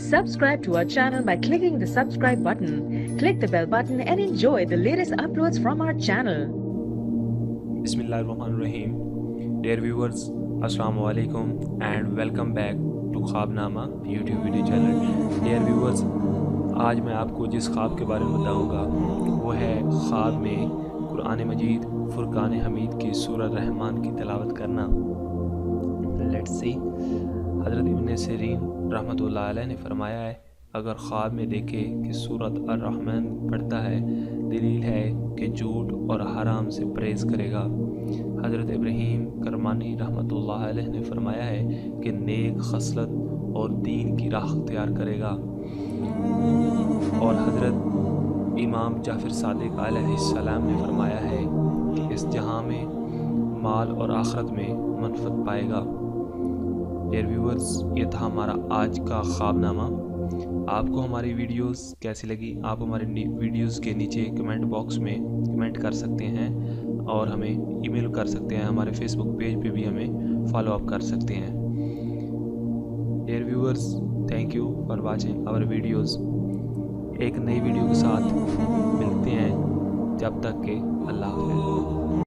Subscribe to our channel by clicking the subscribe button. Click the bell button and enjoy the latest uploads from our channel. Bismillahirrahmanirrahim. Dear viewers, Assalamu alaikum and welcome back to ख्वाबनामा YouTube video channel. Dear viewers, आज मैं आपको जिस ख्वाब के बारे में बताऊंगा वो है ख्वाब में कुरान मजीद फुरकान हमीद की सूरह रहमान की तिलावत करना. Let's see. हज़रत इब्न सिरीन रहमतुल्लाह अलैह ने फरमाया है, अगर ख्वाब में देखे कि सूरत अर-रहमान पढ़ता है, दलील है कि झूठ और हराम से परहेज करेगा. हज़रत इब्राहीम करमानी रहमतुल्लाह अलैह ने फरमाया है कि नेक खसलत और दीन की राह अख्तियार करेगा. और हज़रत इमाम जाफ़र सादिक अलैहिस्सलाम ने फरमाया है कि इस जहां में माल और आखिरत में मनफ़त पाएगा. डियर व्यूअर्स, ये था हमारा आज का ख्वाबनामा. आपको हमारी वीडियोस कैसी लगी आप हमारे वीडियोस के नीचे कमेंट बॉक्स में कमेंट कर सकते हैं और हमें ईमेल कर सकते हैं. हमारे फेसबुक पेज पे भी हमें फॉलो अप कर सकते हैं. Dear viewers, thank you for watching our videos. एक नई वीडियो के साथ मिलते हैं. जब तक के अल्लाह हाफ़िज़.